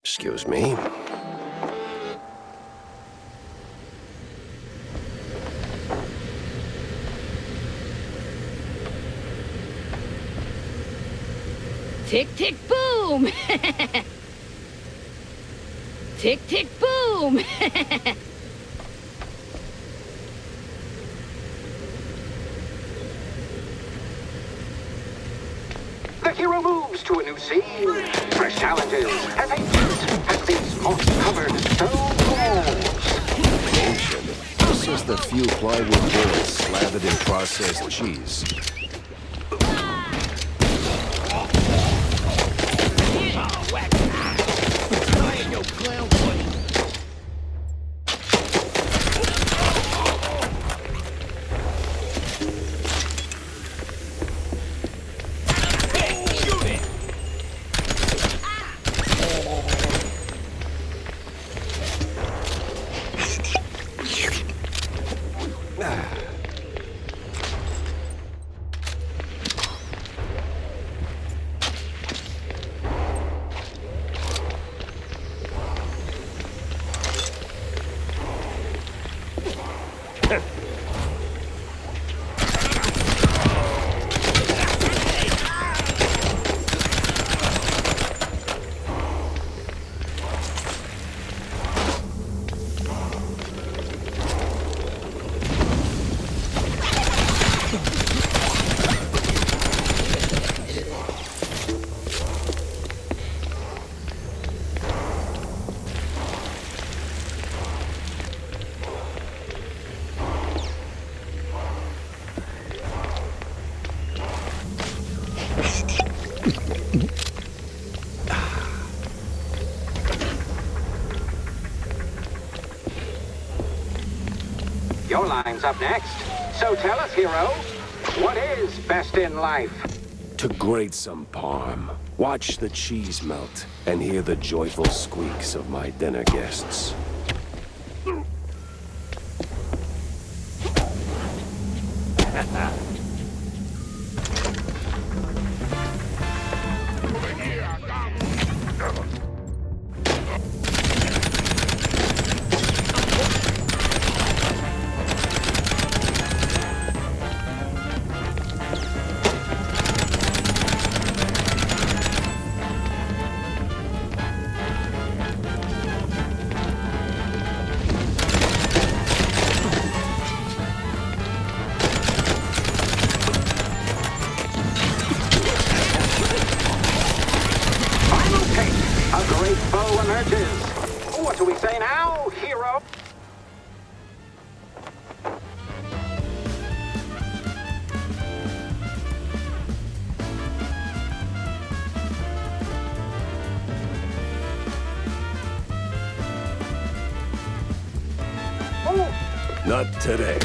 Excuse me. Tick, tick, boom! Tick, tick, boom! The hero moves to a new scene. Fresh challenges as ancient as these moss-covered stone walls. Ancient. This is the few plywood boards slathered in processed cheese. Your line's up next. So tell us, hero, what is best in life? To grate some parm, watch the cheese melt, and hear the joyful squeaks of my dinner guests. A great foe emerges. What do we say now, hero? Not today.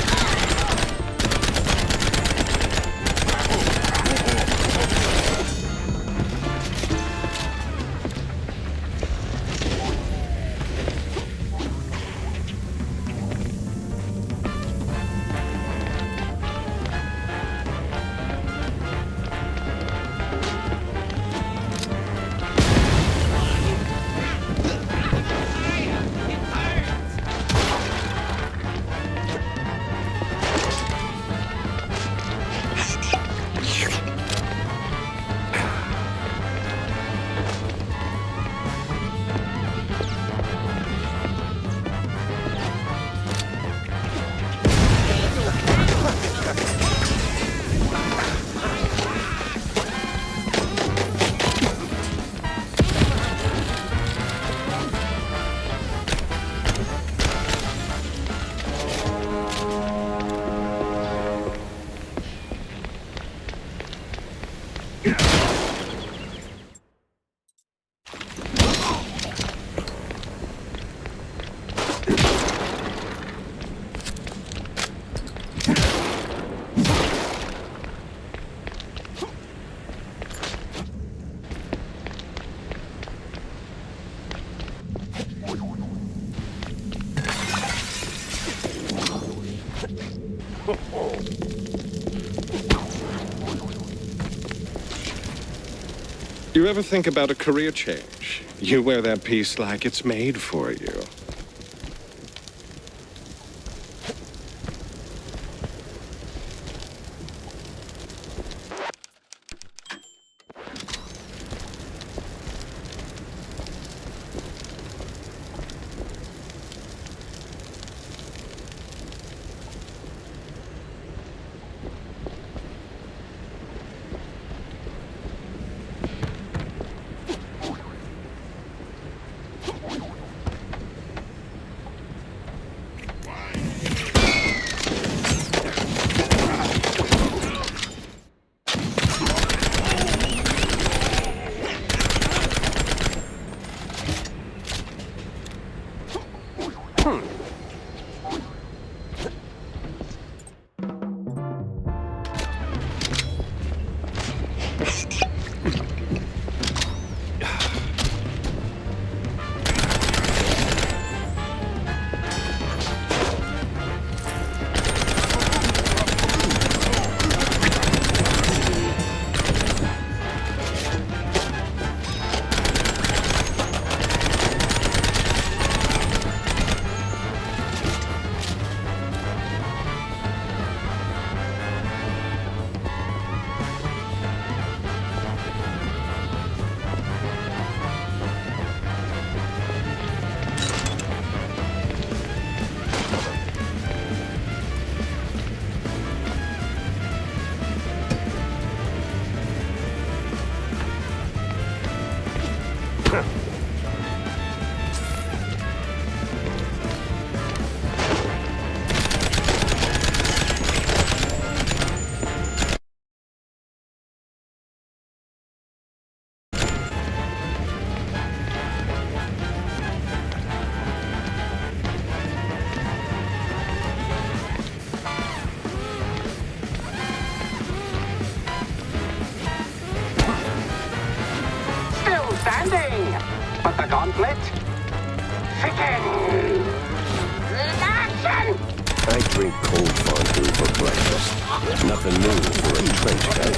You ever think about a career change? You wear that piece like it's made for you. Still standing, but the gauntlet thickens. Action! I drink cold fondue for breakfast. Nothing new for a trench coat.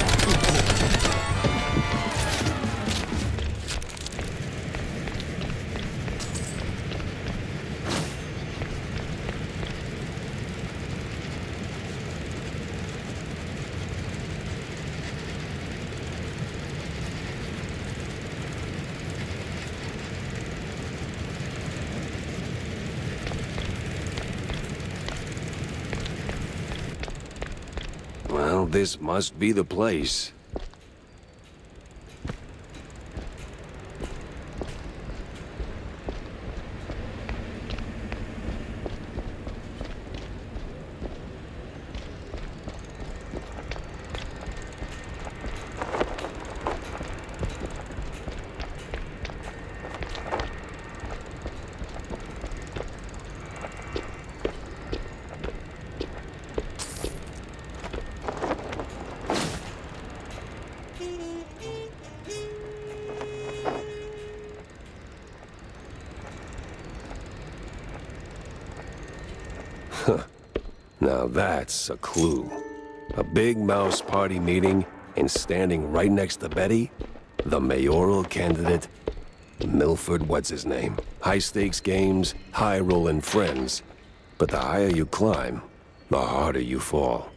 Well, this must be the place. Now that's a clue. A big mouse party meeting, and standing right next to Betty, the mayoral candidate, Milford what's his name. High stakes games, high rolling friends. But the higher you climb, the harder you fall.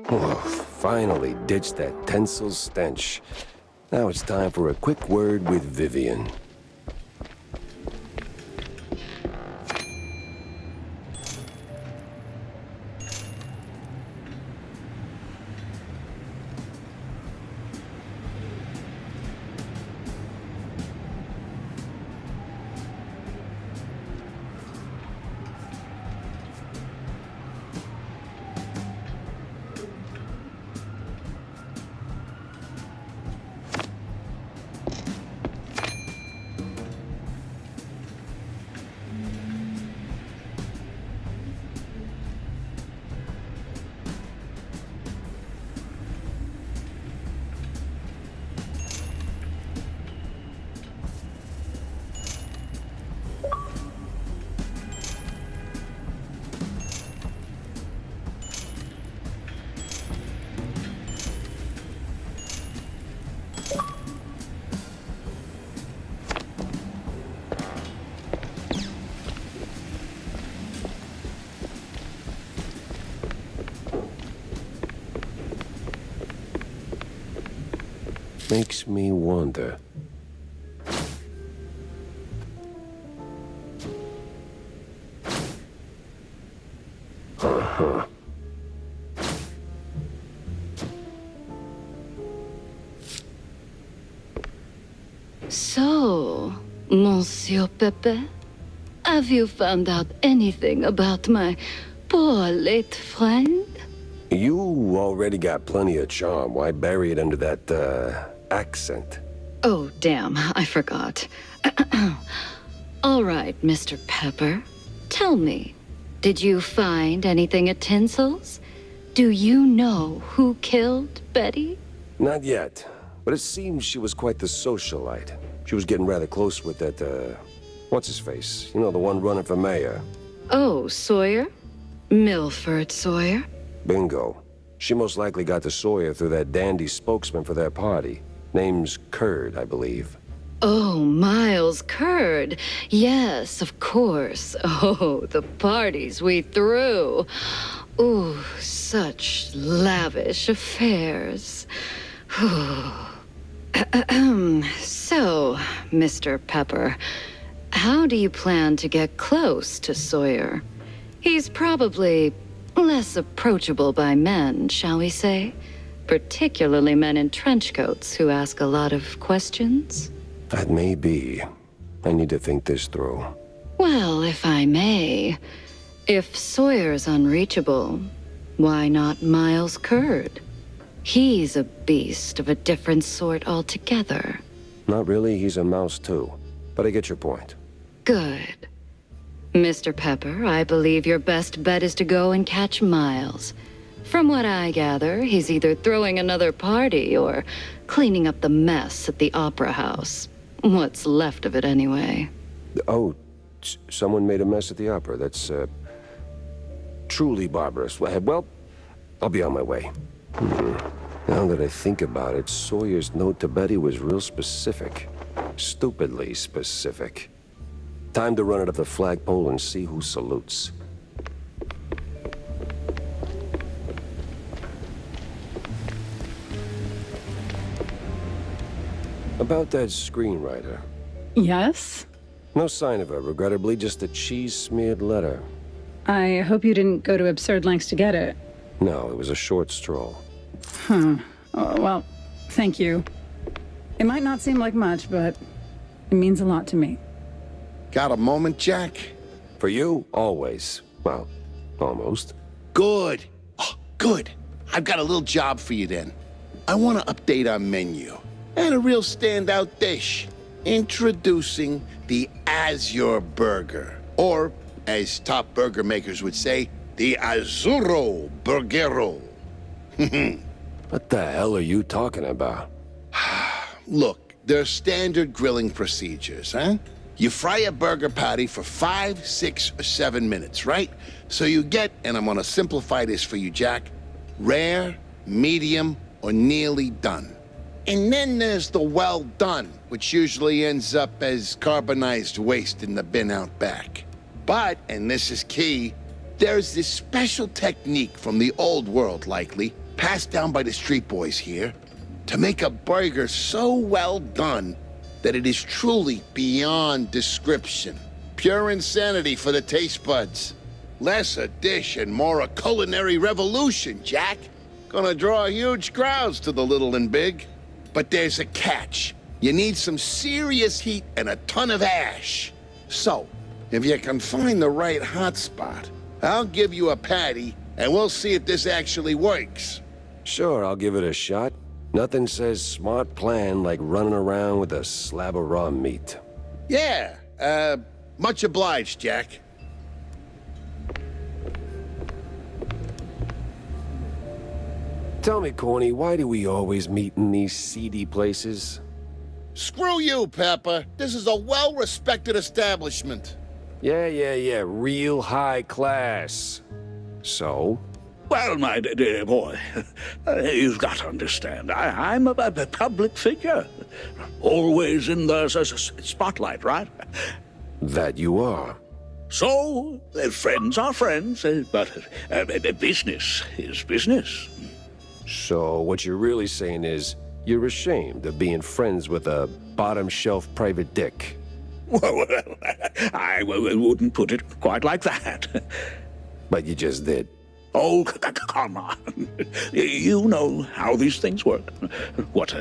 Oh, finally ditched that tensile stench. Now it's time for a quick word with Vivian. Makes me wonder. Uh-huh. So, Monsieur Pepe, have you found out anything about my poor late friend? You already got plenty of charm. Why bury it under that, accent? Oh, damn, I forgot. All right, Mr. Pepper, tell me, did you find anything at Tinsel's? Do you know who killed Betty? Not yet, but it seems she was quite the socialite. She was getting rather close with that, what's-his-face? You know, the one running for mayor. Oh, Sawyer? Milford Sawyer? Bingo. She most likely got to Sawyer through that dandy spokesman for their party. Name's Curd, I believe. Oh, Miles Curd. Yes, of course. Oh, the parties we threw. Ooh, such lavish affairs. So, Mr. Pepper, how do you plan to get close to Sawyer? He's probably less approachable by men, shall we say? Particularly men in trench coats who ask a lot of questions. That may be. I need to think this through. Well, if I may, if Sawyer's unreachable, why not Miles Curd? He's a beast of a different sort altogether. Not really, he's a mouse too. But I get your point. Good. Mr. Pepper, I believe your best bet is to go and catch Miles. From what I gather, he's either throwing another party or cleaning up the mess at the Opera House. What's left of it, anyway. Oh, someone made a mess at the opera. That's, truly barbarous. Well, I'll be on my way. Now that I think about it, Sawyer's note to Betty was real specific. Stupidly specific. Time to run it up the flagpole and see who salutes. About that screenwriter. Yes? No sign of her, regrettably, just a cheese-smeared letter. I hope you didn't go to absurd lengths to get it. No, it was a short stroll. Oh, well, thank you. It might not seem like much, but it means a lot to me. Got a moment, Jack? For you, always. Well, almost. Good. Oh, good. I've got a little job for you then. I want to update our menu. And a real standout dish. Introducing the Azure Burger. Or, as top burger makers would say, the Azzurro Burgero. What the hell are you talking about? Look, they're standard grilling procedures, huh? You fry a burger patty for 5, 6, or 7 minutes, right? So you get, and I'm gonna simplify this for you, Jack, rare, medium, or nearly done. And then there's the well done, which usually ends up as carbonized waste in the bin out back. But, and this is key, there's this special technique from the old world, likely, passed down by the street boys here, to make a burger so well done that it is truly beyond description. Pure insanity for the taste buds. Less a dish and more a culinary revolution, Jack. Gonna draw huge crowds to the little and big. But there's a catch. You need some serious heat and a ton of ash. So, if you can find the right hotspot, I'll give you a patty, and we'll see if this actually works. Sure, I'll give it a shot. Nothing says smart plan like running around with a slab of raw meat. Yeah, much obliged, Jack. Tell me, Corny, why do we always meet in these seedy places? Screw you, Pepper. This is a well-respected establishment. Yeah, real high class. So? Well, my dear boy, you've got to understand, I'm a public figure. Always in the spotlight, right? That you are. So, friends are friends, but business is business. So what you're really saying is, You're ashamed of being friends with a bottom-shelf private dick. Well, I wouldn't put it quite like that. But you just did. Oh, come on. You know how these things work. What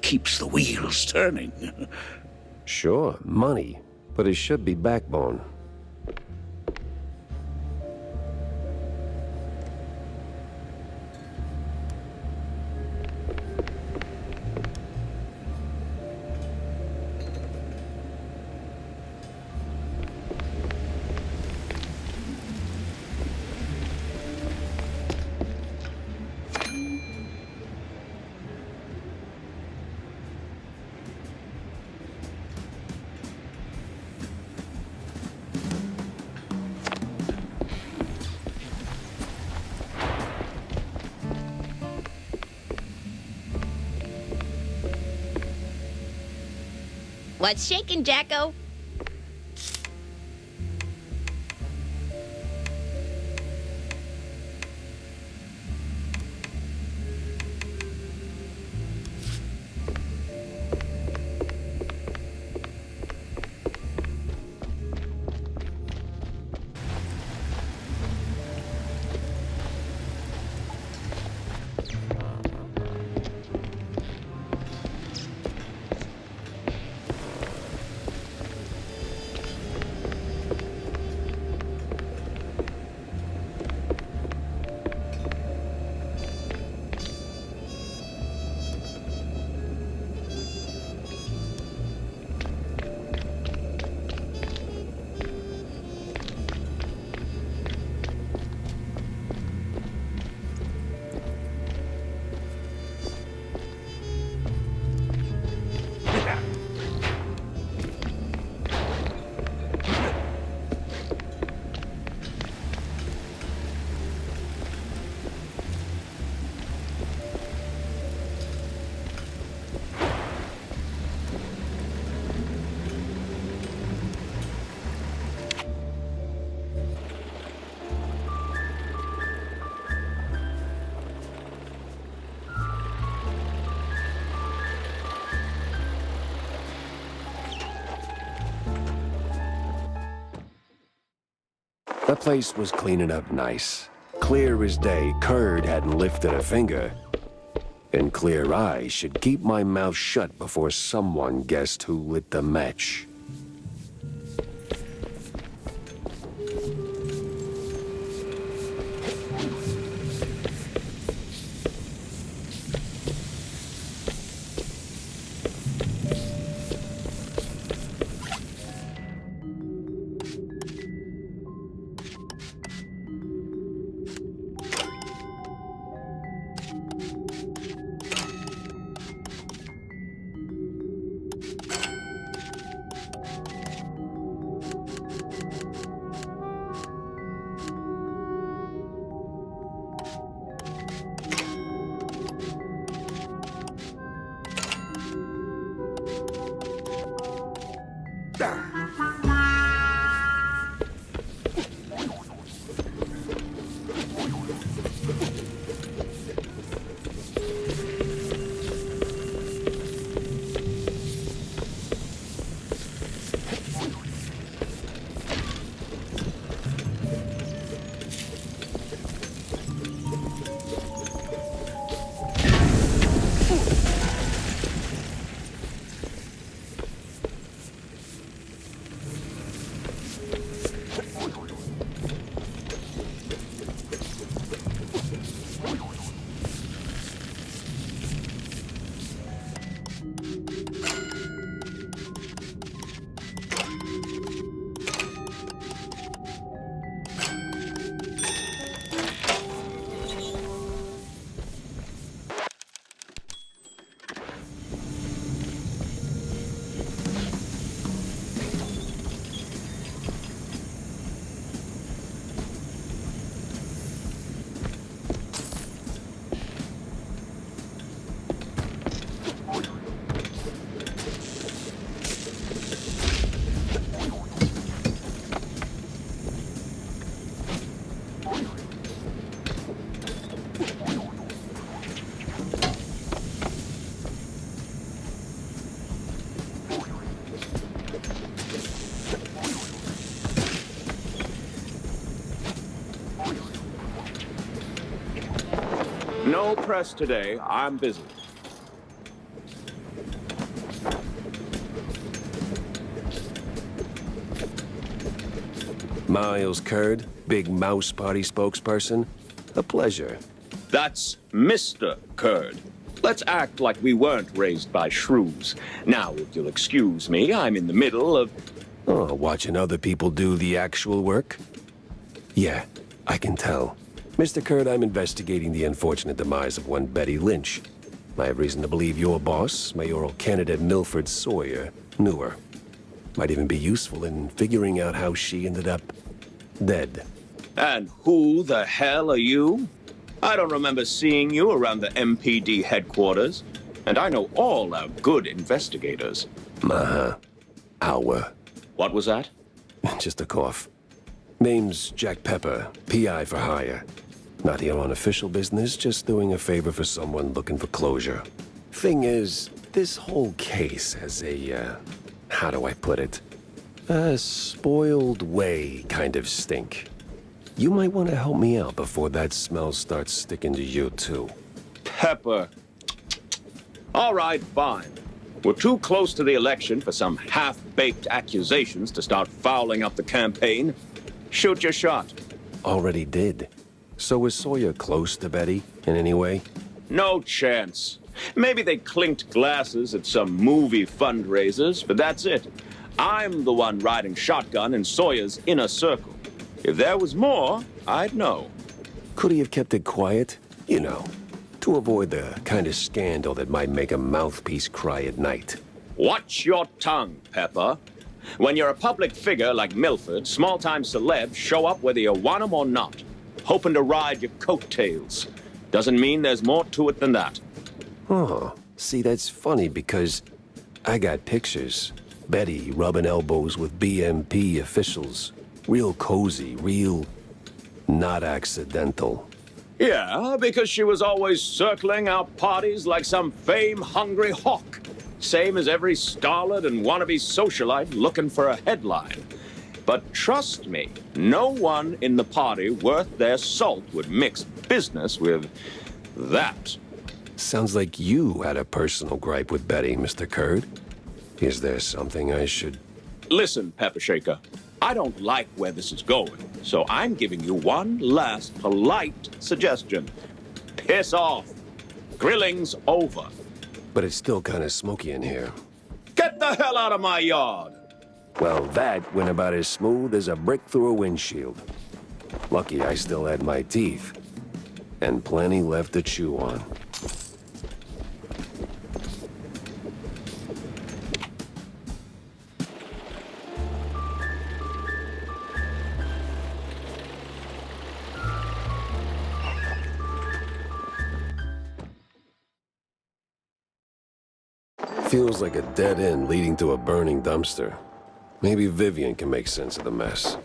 keeps the wheels turning. Sure, money. But it should be backbone. What's shaking, Jacko? That place was cleaning up nice. Clear as day, Curd hadn't lifted a finger. And clear eyes should keep my mouth shut before someone guessed who lit the match. No press today. I'm busy. Miles Curd, Big Mouse Party spokesperson. A pleasure. That's Mr. Curd. Let's act like we weren't raised by shrews. Now, if you'll excuse me, I'm in the middle of... Oh, watching other people do the actual work? Yeah, I can tell. Mr. Curd, I'm investigating the unfortunate demise of one Betty Lynch. I have reason to believe your boss, mayoral candidate Milford Sawyer, knew her. Might even be useful in figuring out how she ended up dead. And who the hell are you? I don't remember seeing you around the MPD headquarters. And I know all our good investigators. Uh-huh. Our. What was that? Just a cough. Name's Jack Pepper, PI for hire. Not here on official business, just doing a favor for someone looking for closure. Thing is, this whole case has a, how do I put it? A spoiled way kind of stink. You might want to help me out before that smell starts sticking to you, too. Pepper. All right, fine. We're too close to the election for some half-baked accusations to start fouling up the campaign. Shoot your shot. Already did. So was Sawyer close to Betty in any way? No chance. Maybe they clinked glasses at some movie fundraisers, but that's it. I'm the one riding shotgun in Sawyer's inner circle. If there was more, I'd know. Could he have kept it quiet? You know, to avoid the kind of scandal that might make a mouthpiece cry at night. Watch your tongue, Pepper. When you're a public figure like Milford, small-time celebs show up whether you want them or not, hoping to ride your coattails. Doesn't mean there's more to it than that. Oh, see, that's funny because I got pictures. Betty rubbing elbows with BMP officials. Real cozy, real not accidental. Yeah, because she was always circling our parties like some fame-hungry hawk. Same as every starlet and wannabe socialite looking for a headline. But trust me, no one in the party worth their salt would mix business with that. Sounds like you had a personal gripe with Betty, Mr. Curd. Is there something I should... Listen, Pepper Shaker, I don't like where this is going, so I'm giving you one last polite suggestion. Piss off. Grilling's over. But it's still kind of smoky in here. Get the hell out of my yard! Well, that went about as smooth as a brick through a windshield. Lucky I still had my teeth. And plenty left to chew on. Feels like a dead end leading to a burning dumpster. Maybe Vivian can make sense of the mess.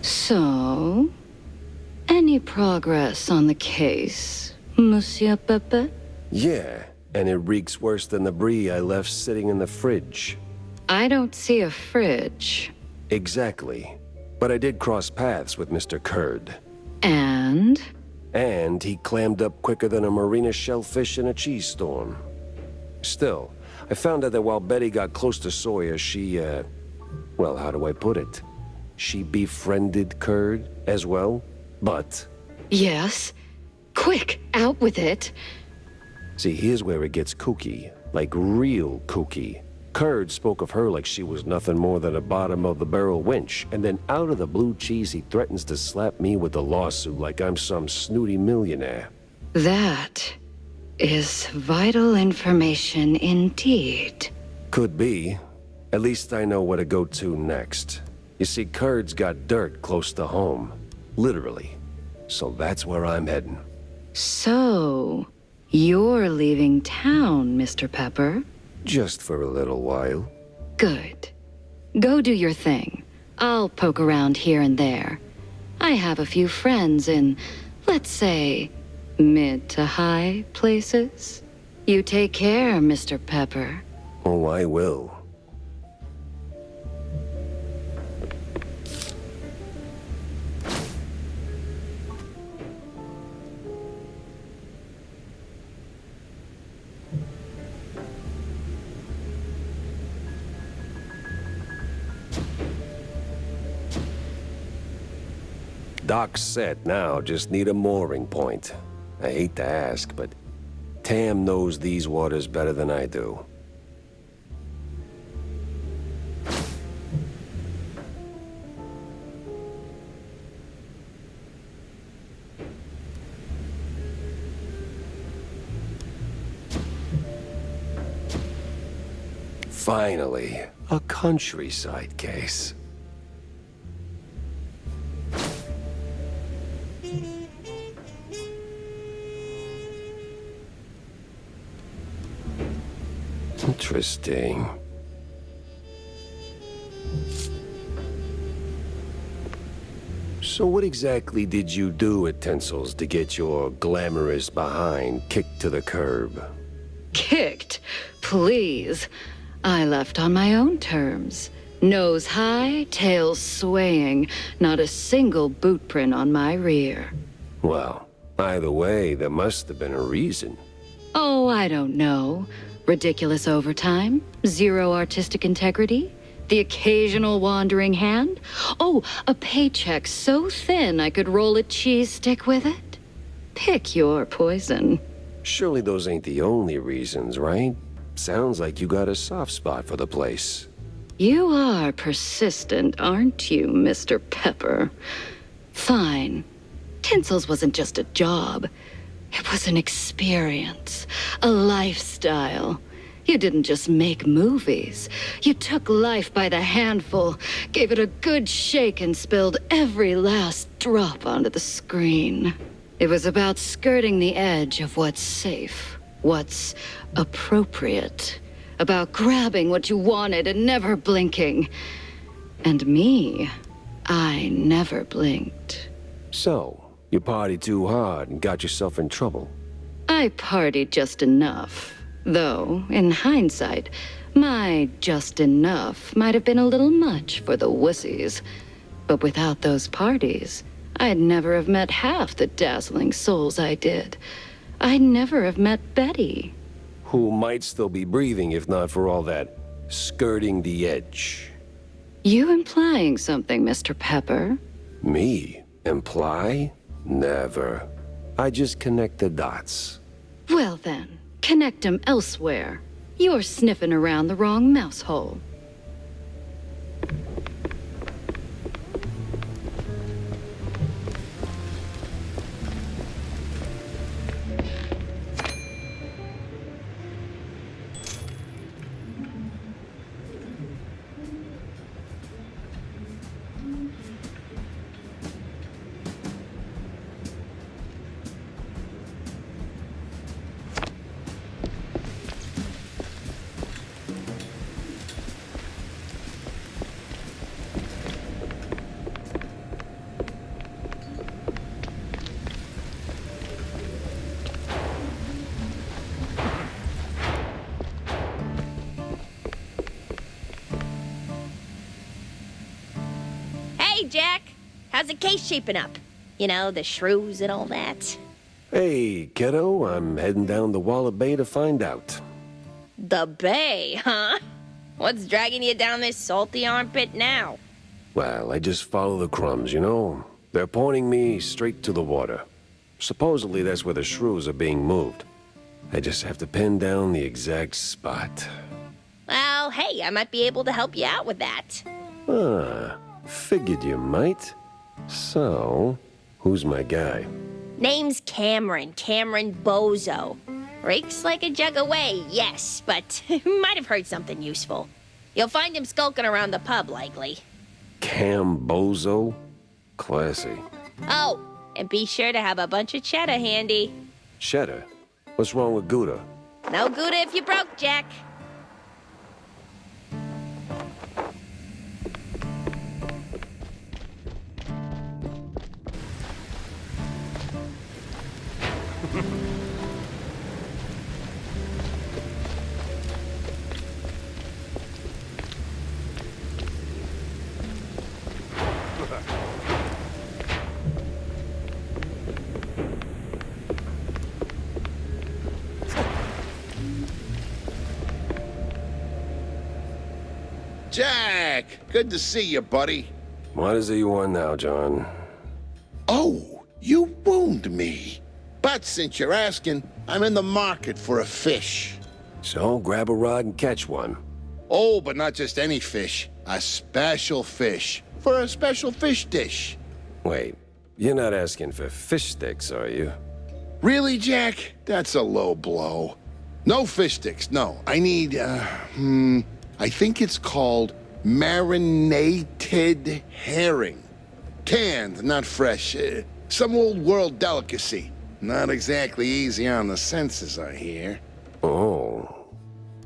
So, any progress on the case, Monsieur Pepe? Yeah, and it reeks worse than the brie I left sitting in the fridge. I don't see a fridge. Exactly. But I did cross paths with Mr. Curd. And? And he clammed up quicker than a marina shellfish in a cheese storm. Still, I found out that while Betty got close to Sawyer, she, well, how do I put it? She befriended Curd as well, but... Yes. Quick, out with it. See, here's where it gets kooky. Like real kooky. Curd spoke of her like she was nothing more than a bottom-of-the-barrel wench, and then out of the blue cheese he threatens to slap me with a lawsuit like I'm some snooty millionaire. That is vital information indeed. Could be. At least I know where to go to next. You see, Curd's got dirt close to home. Literally. So that's where I'm heading. So, you're leaving town, Mr. Pepper? Just for a little while. Good. Go do your thing. I'll poke around here and there. I have a few friends in Let's say mid to high places. You take care, Mr. Pepper. Oh, I will. Dock's set now, just need a mooring point. I hate to ask, but Tam knows these waters better than I do. Finally, a countryside case. Interesting. So what exactly did you do at Tinsel's to get your glamorous behind kicked to the curb? Kicked? Please. I left on my own terms. Nose high, tail swaying, not a single boot print on my rear. Well, either way, there must have been a reason. Oh, I don't know. Ridiculous overtime? Zero artistic integrity? The occasional wandering hand? Oh, a paycheck so thin I could roll a cheese stick with it? Pick your poison. Surely those ain't the only reasons, right? Sounds like you got a soft spot for the place. You are persistent, aren't you, Mr. Pepper? Fine. Tinsel's wasn't just a job. It was an experience, a lifestyle. You didn't just make movies. You took life by the handful, gave it a good shake, and spilled every last drop onto the screen. It was about skirting the edge of what's safe, what's appropriate, about grabbing what you wanted and never blinking. And me, I never blinked. So, you partied too hard and got yourself in trouble. I partied just enough. Though, in hindsight, my just enough might have been a little much for the wussies. But without those parties, I'd never have met half the dazzling souls I did. I'd never have met Betty. Who might still be breathing if not for all that skirting the edge. You implying something, Mr. Pepper? Me? Imply? Never. I just connect the dots. Well then, connect 'em elsewhere. You're sniffing around the wrong mouse hole. Hey, Jack. How's the case shaping up? You know, the shrews and all that. Hey, kiddo, I'm heading down the Walla Bay to find out. The bay, huh? What's dragging you down this salty armpit now? Well, I just follow the crumbs, you know? They're pointing me straight to the water. Supposedly that's where the shrews are being moved. I just have to pin down the exact spot. Well, hey, I might be able to help you out with that. Ah, figured you might. So, who's my guy? Name's Cameron Bozo. Rakes like a jug away, yes, but might have heard something useful. You'll find him skulking around the pub, likely. Bozo? Classy. Oh, and be sure to have a bunch of cheddar handy. Cheddar? What's wrong with Gouda? No Gouda if you broke, Jack. Jack! Good to see you, buddy. What is it you want now, John? Oh, you wound me. But since you're asking, I'm in the market for a fish. So grab a rod and catch one. Oh, but not just any fish. A special fish. For a special fish dish. Wait, you're not asking for fish sticks, are you? Really, Jack? That's a low blow. No fish sticks, no. I need, I think it's called marinated herring. Canned, not fresh. Some old world delicacy. Not exactly easy on the senses, I hear. Oh.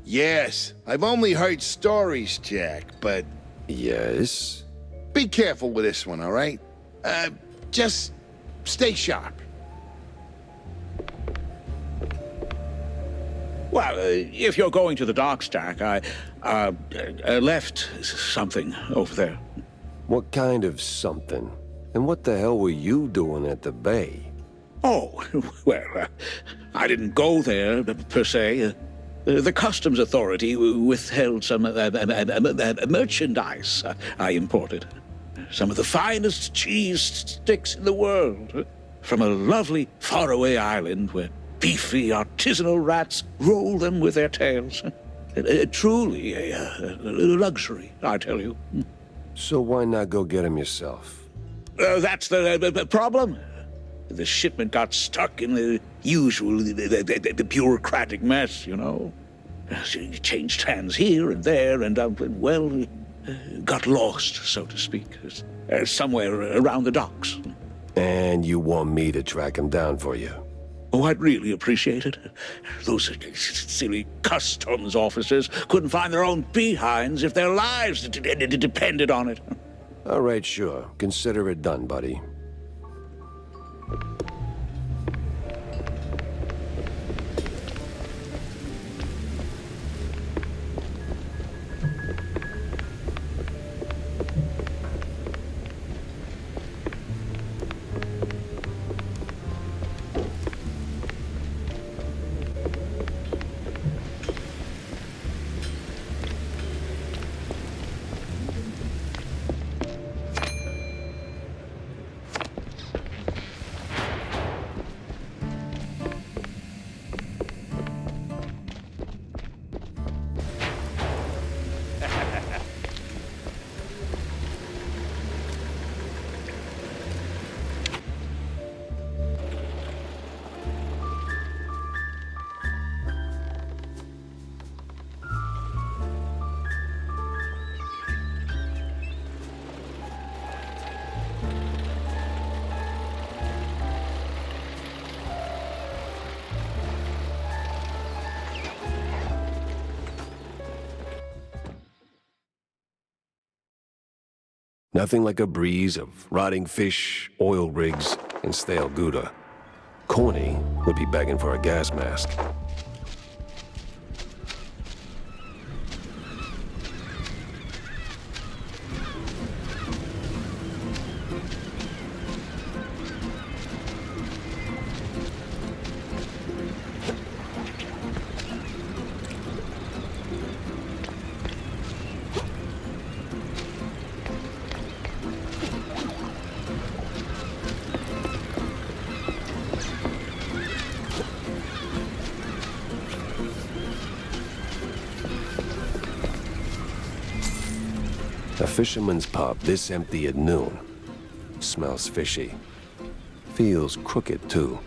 Yes, I've only heard stories, Jack, but Yes? be careful with this one, all right? Just stay sharp. Well, if you're going to the docks, Jack, I left something over there. What kind of something? And what the hell were you doing at the bay? Oh, well, I didn't go there, per se. The customs authority withheld some merchandise I imported. Some of the finest cheese sticks in the world. From a lovely faraway island where beefy artisanal rats roll them with their tails. Truly a luxury, I tell you. So why not go get him yourself? That's the problem. The shipment got stuck in the usual the bureaucratic mess, you know. It changed hands here and there, and got lost, so to speak, somewhere around the docks. And you want me to track him down for you? Oh, I'd really appreciate it. Those silly customs officers couldn't find their own behinds if their lives depended on it. All right, sure. Consider it done, buddy. Nothing like a breeze of rotting fish, oil rigs, and stale Gouda. Corny would be begging for a gas mask. A fisherman's pub this empty at noon. Smells fishy. Feels crooked, too.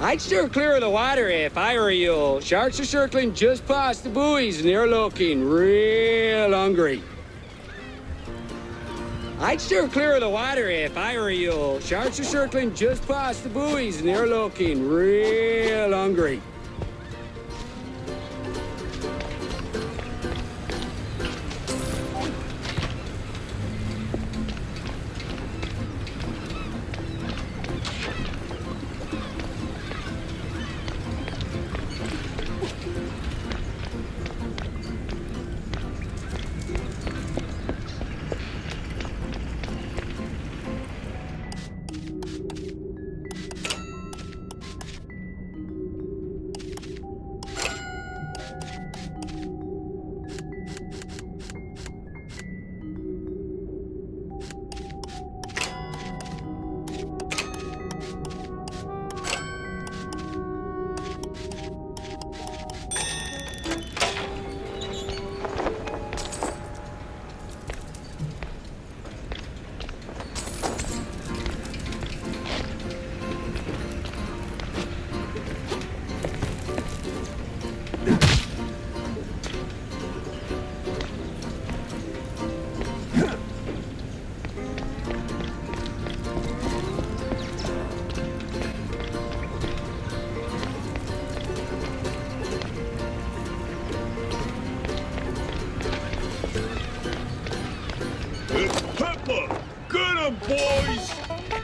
I'd steer clear of the water if I were you. Sharks are circling just past the buoys and they're looking real hungry. I'd steer clear of the water if I were you. Sharks are circling just past the buoys and they're looking real hungry.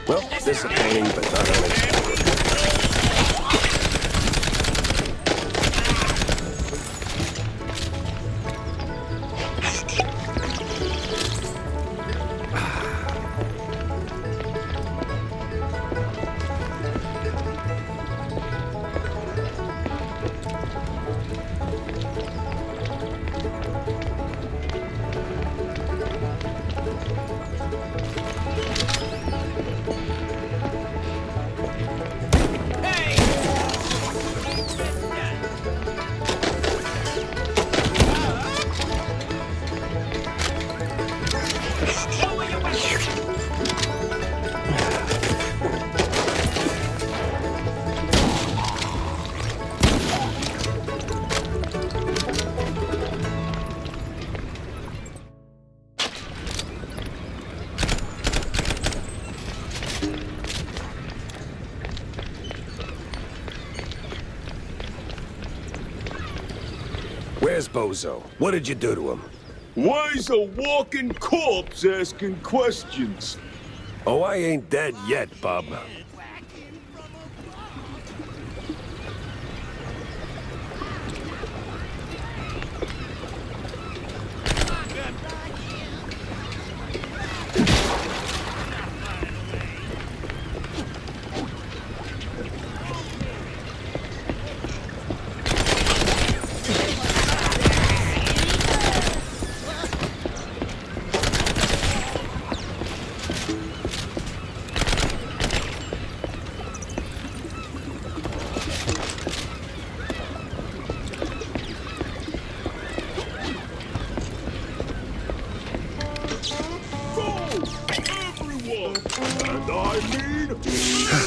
Well, disappointing, but not unexpected. Where's Bozo? What did you do to him? Why's a walking corpse asking questions? Oh, I ain't dead yet, bub. And I mean everyone!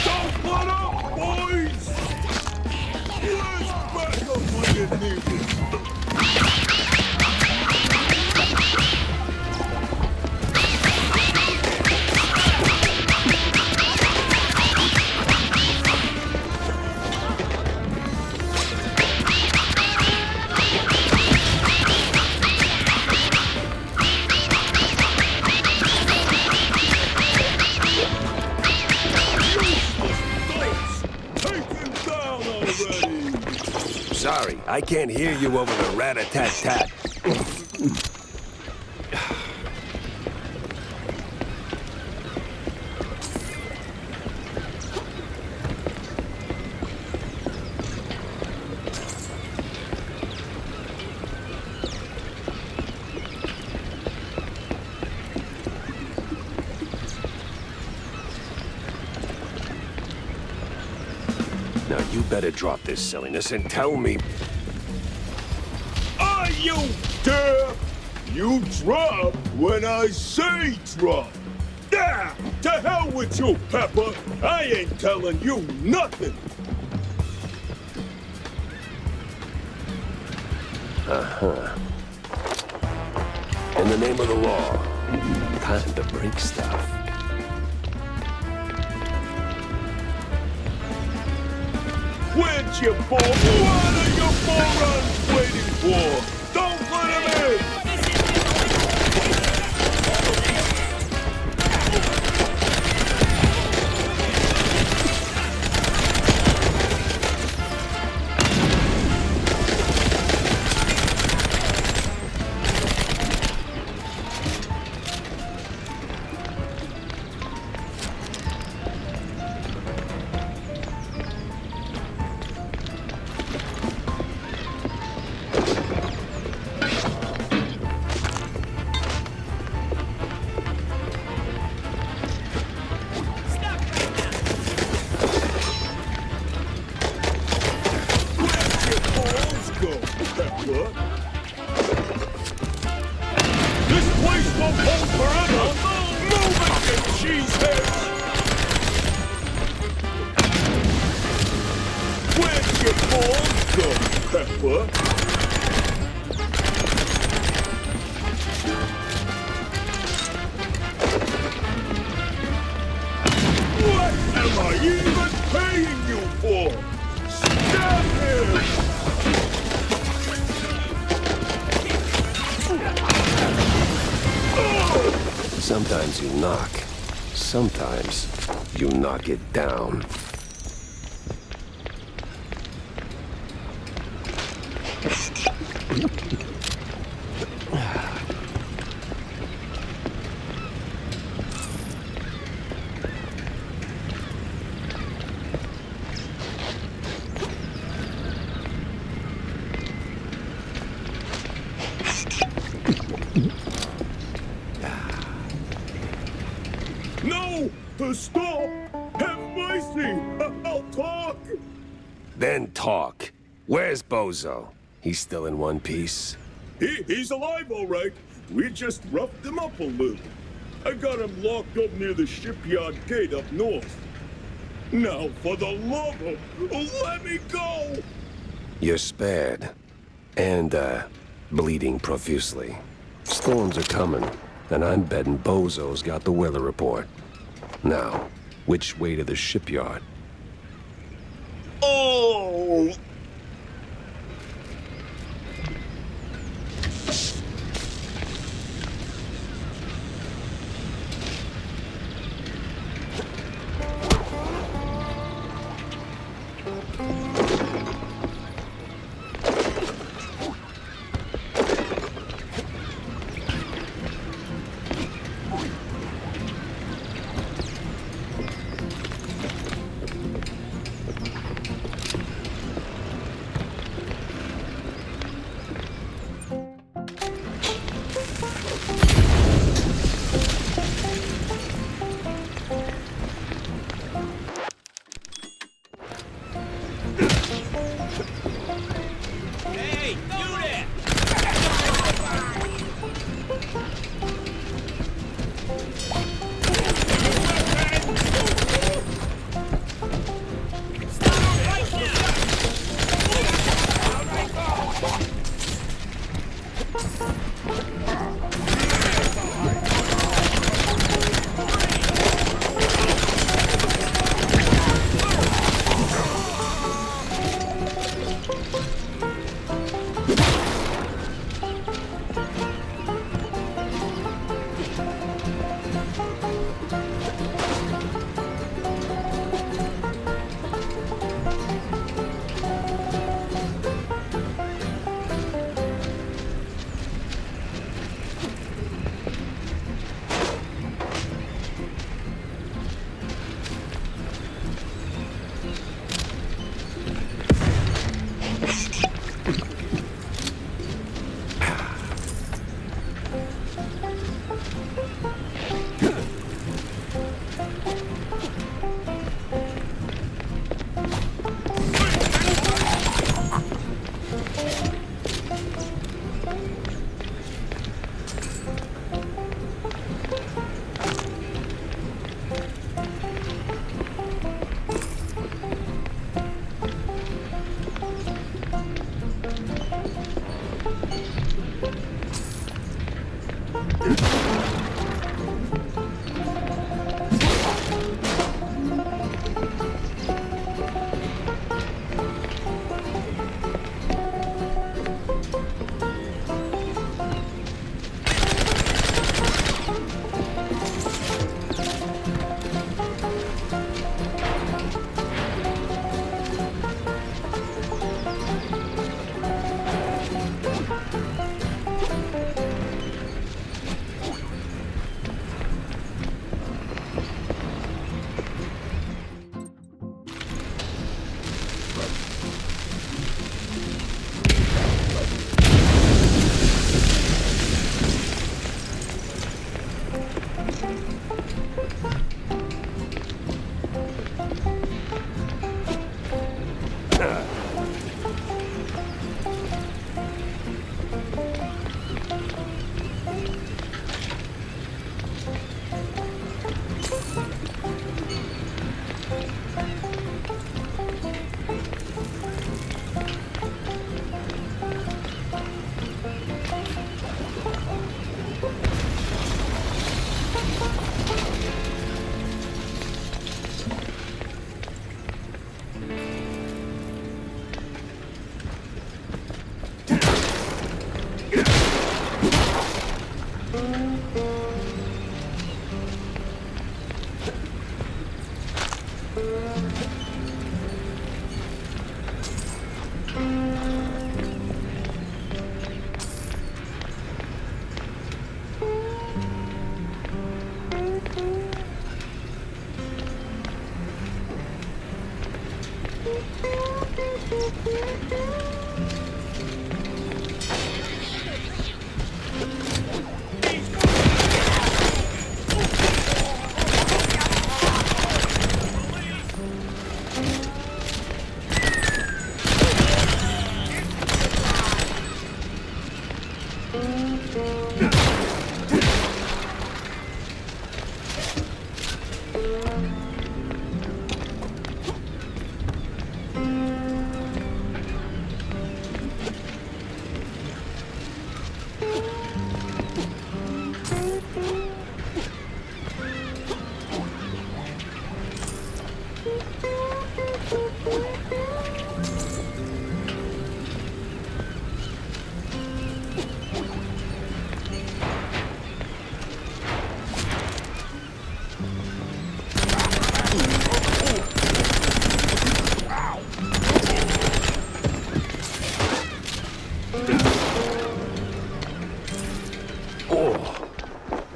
Don't let up, boys! Let's back up when you need it. Sorry, I can't hear you over the rat-a-tat-tat. You better drop this silliness and tell me... Are you deaf? You drop when I say drop. Yeah, to hell with you, Pepper. I ain't telling you nothing. Uh-huh. In the name of the law, time to break stuff. Where'd you fall? What are your morons waiting for? Don't let him in! This place won't hold forever! Move it, you cheeseheads! Where'd your balls go, Pepper? What am I even paying you for? Stab him! Sometimes you knock. Sometimes you knock it down. No! Stop! Have mercy! I'll talk! Then talk. Where's Bozo? He's still in one piece? He's alive, all right. We just roughed him up a little. I got him locked up near the shipyard gate up north. Now, for the love of... let me go! You're spared. And, bleeding profusely. Storms are coming, and I'm betting Bozo's got the weather report. Now, which way to the shipyard? Oh!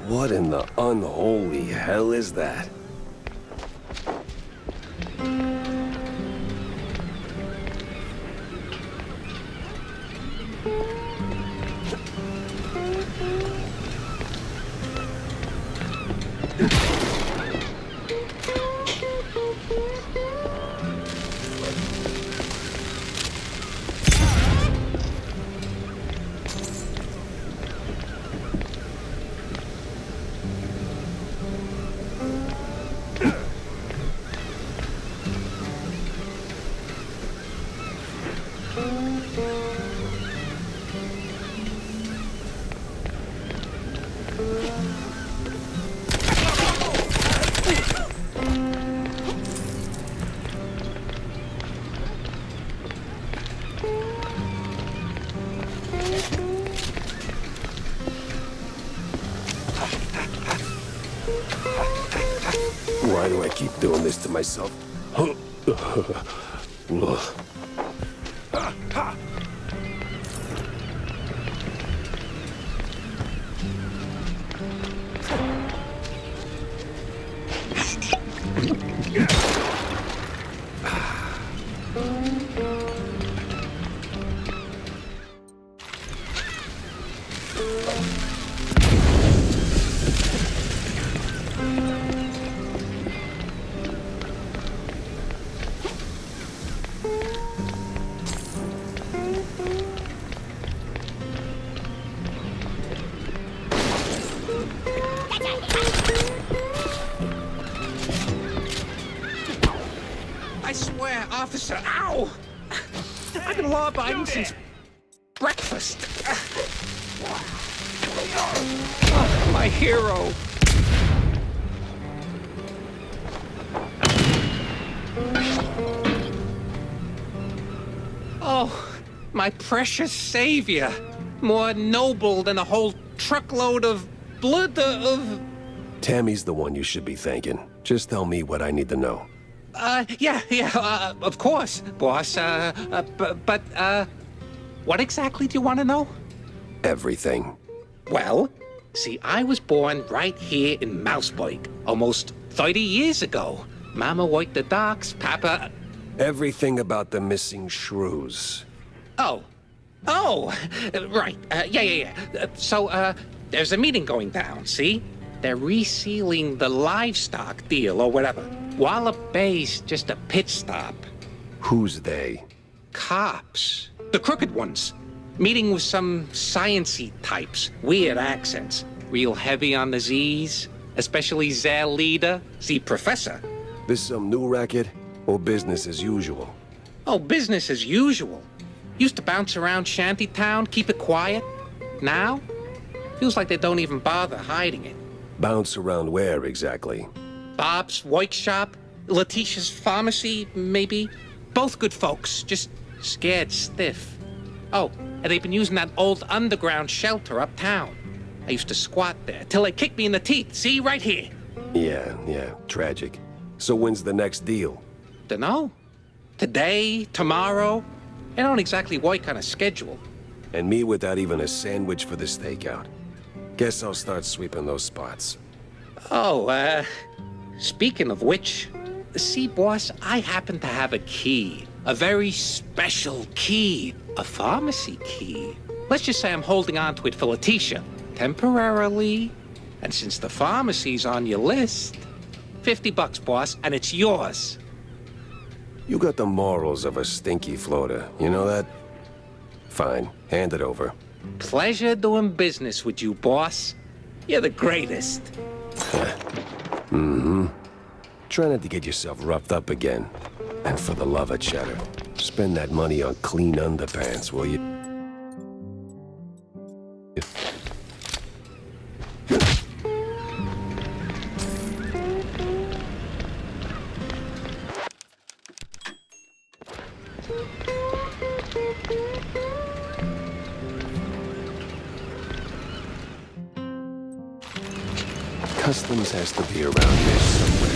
What in the unholy hell is that? Why do I keep doing this to myself? I swear, officer, ow! I've been law-abiding since breakfast. Oh, my hero. Oh, my precious savior. More noble than a whole truckload of blood of... Tammy's the one you should be thanking. Just tell me what I need to know. Yeah, of course, boss. But, what exactly do you want to know? Everything. Well, see, I was born right here in Mouseburg, almost 30 years ago. Mama worked the docks, Papa... Everything about the missing shrews. Oh, right, yeah. So, there's a meeting going down, see? They're resealing the livestock deal or whatever. Wallop Bay's just a pit stop. Who's they? Cops. The crooked ones. Meeting with some science-y types. Weird accents. Real heavy on the Z's. Especially their leader, the professor. This some new racket or business as usual? Oh, business as usual. Used to bounce around Shantytown, keep it quiet. Now, feels like they don't even bother hiding it. Bounce around where exactly? Bob's workshop, Letitia's pharmacy, maybe. Both good folks, just scared stiff. Oh, and they've been using that old underground shelter uptown. I used to squat there till they kicked me in the teeth. See, right here. Yeah, tragic. So when's the next deal? Dunno. Today, tomorrow. It don't exactly work on a schedule. And me without even a sandwich for the stakeout. Guess I'll start sweeping those spots. Oh, speaking of which, see, boss, I happen to have a key. A very special key. A pharmacy key. Let's just say I'm holding on to it for Letitia. Temporarily. And since the pharmacy's on your list, $50, boss, and it's yours. You got the morals of a stinky floater, you know that? Fine, hand it over. Pleasure doing business with you, boss. You're the greatest. Mm-hmm. Try not to get yourself roughed up again. And for the love of cheddar, spend that money on clean underpants, will you? Customs has to be around here somewhere.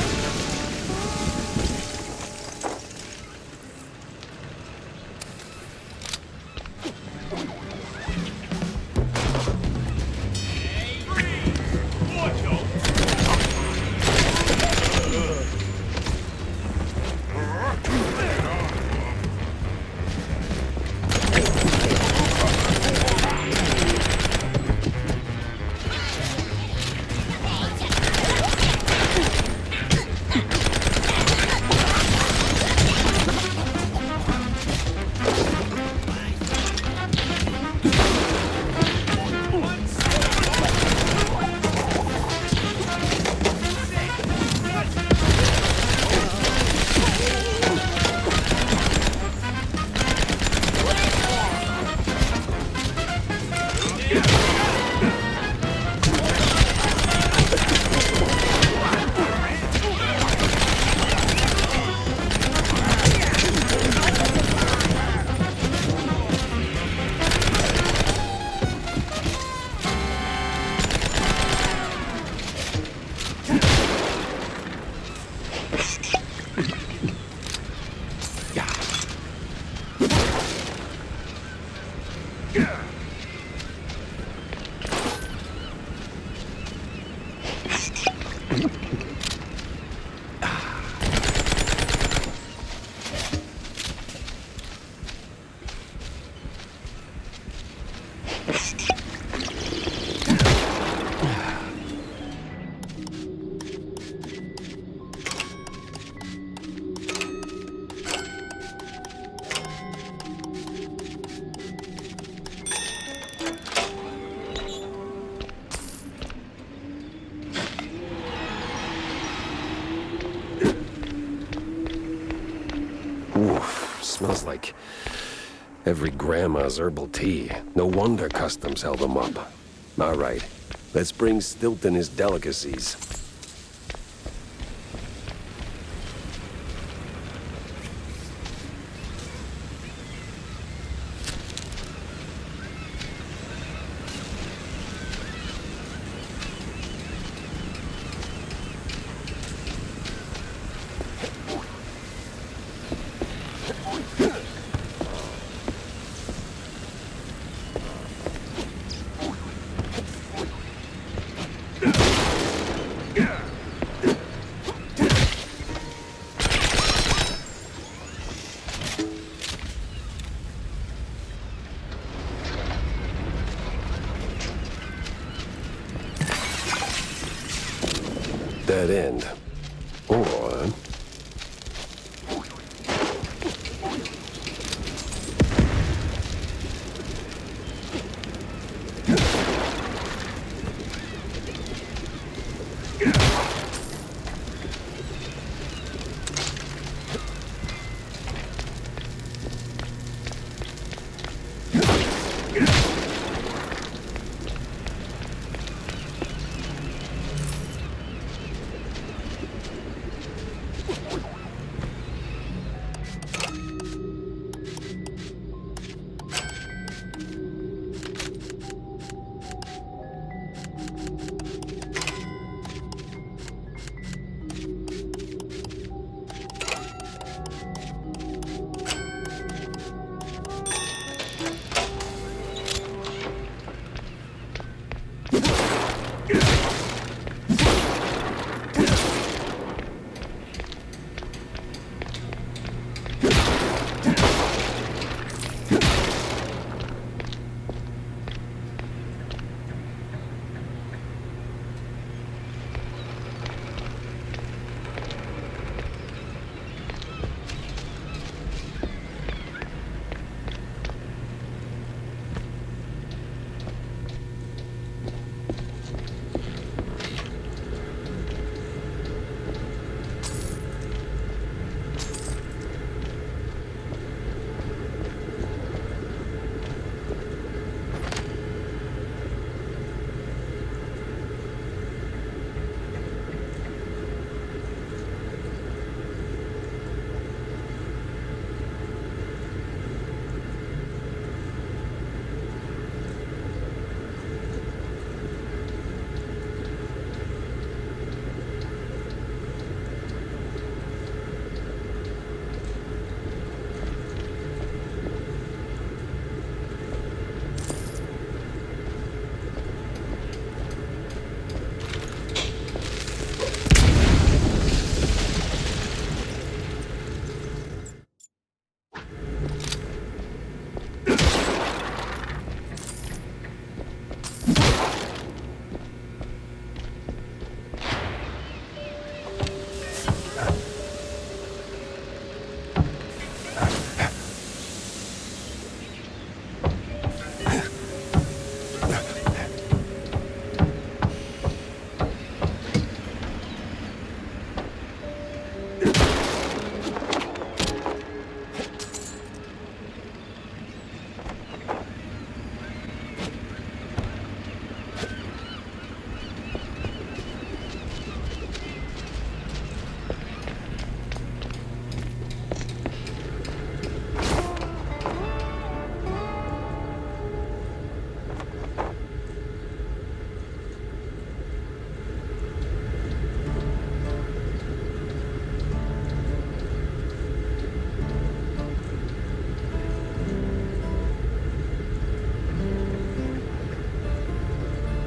Smells like every grandma's herbal tea. No wonder customs held them up. All right, let's bring Stilton his delicacies. Dead end. Or...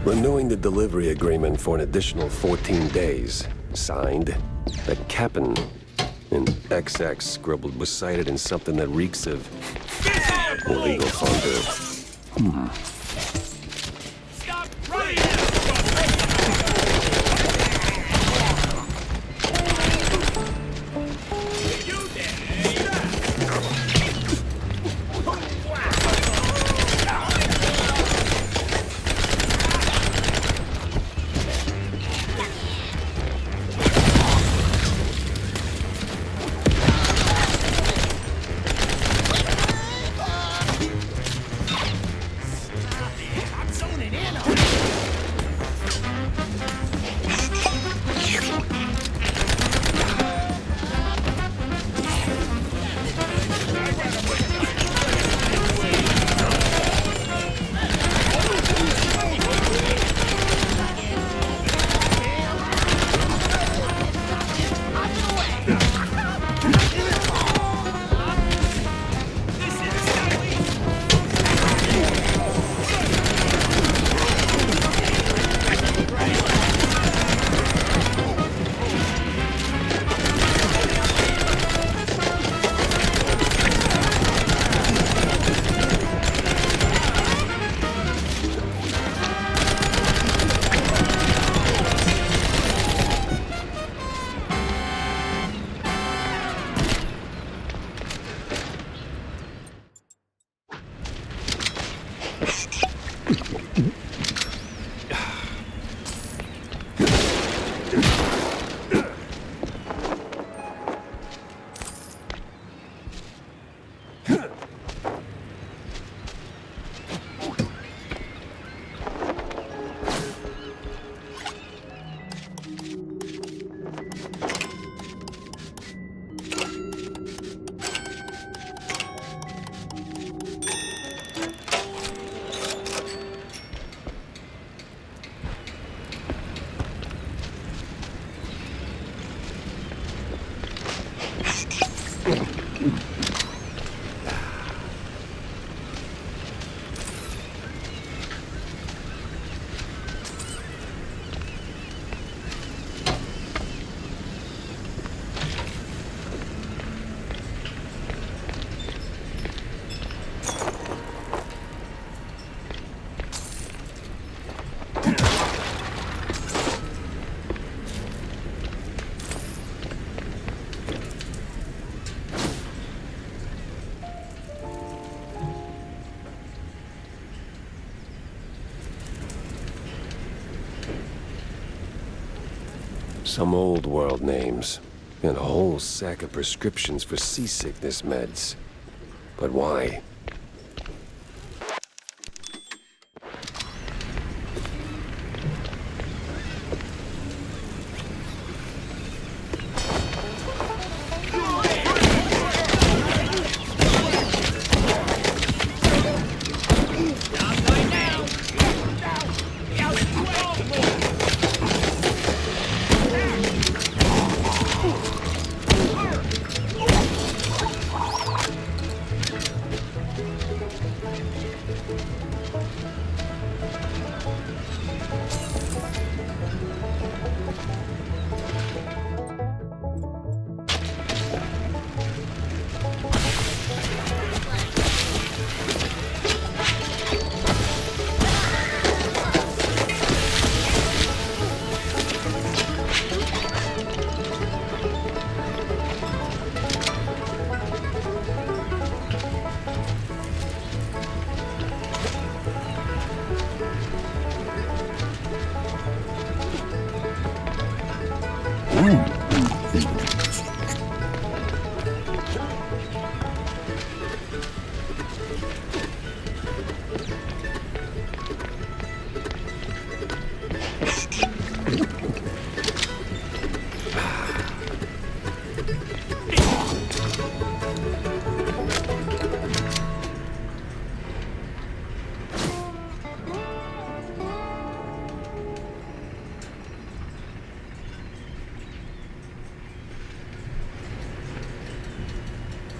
Renewing the delivery agreement for an additional 14 days. Signed, the Cap'n. An XX scribbled was cited in something that reeks of illegal fondue. Stop right here! You I'm zoning in on it. Some old world names, and a whole sack of prescriptions for seasickness meds. But why?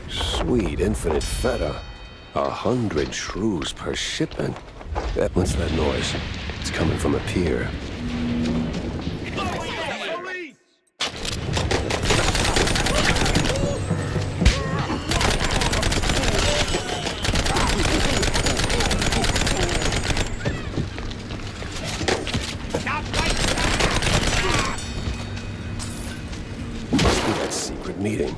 Sweet infinite feta. 100 shrews per shipment. What's that noise? It's coming from a pier. Must be that secret meeting.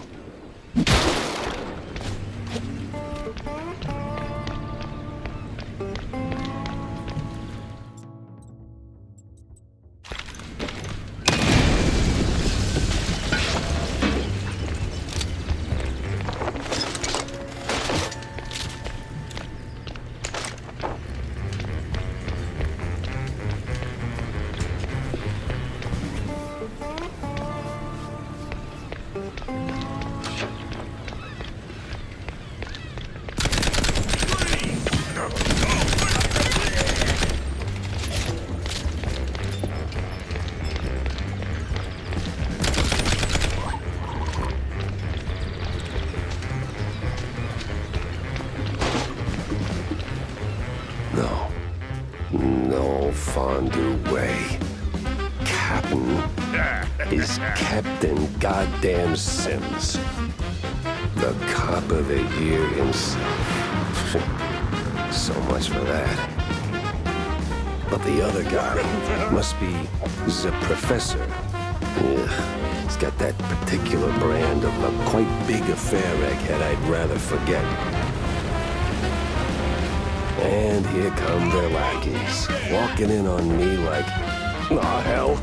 No fondue way. Captain is Captain Goddamn Sims. The cop of the year himself. So much for that. But the other guy must be the professor. Ugh, he's got that particular brand of a quite big affair egghead I'd rather forget. And here come their lackeys, walking in on me like, aw, hell.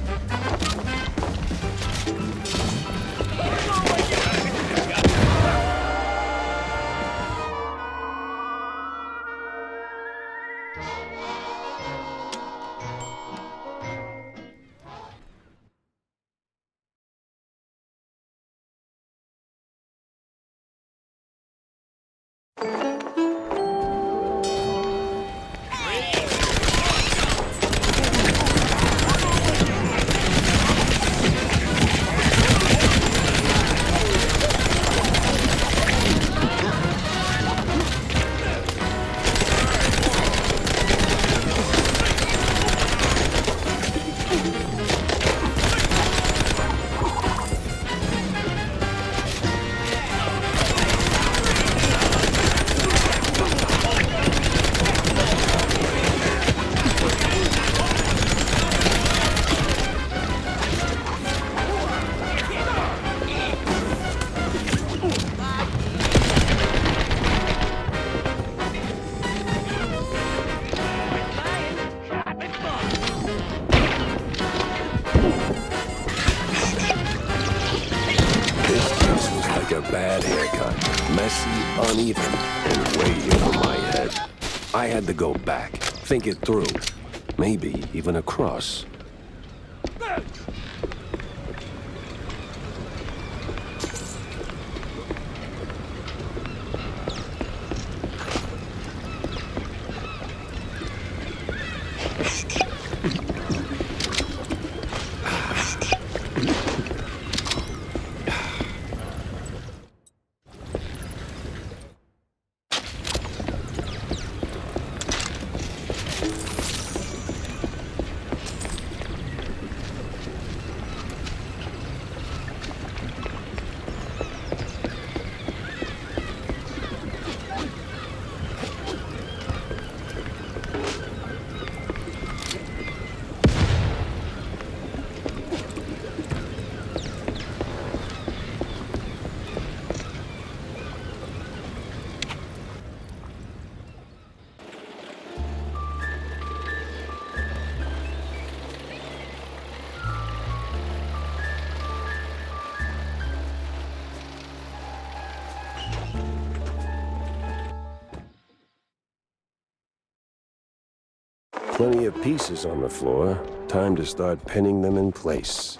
Bad haircut, messy, uneven, and way over my head. I had to go back, think it through, maybe even across. Plenty of pieces on the floor. Time to start pinning them in place.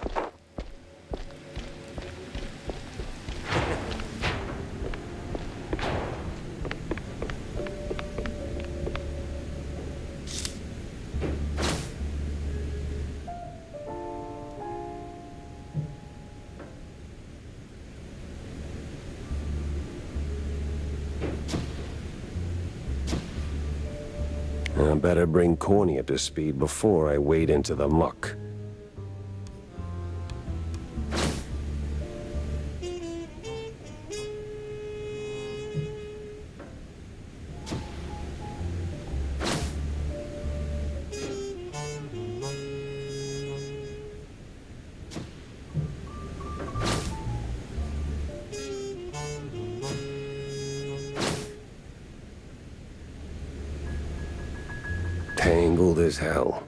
I better bring Corny up to speed before I wade into the muck. Tangled as hell.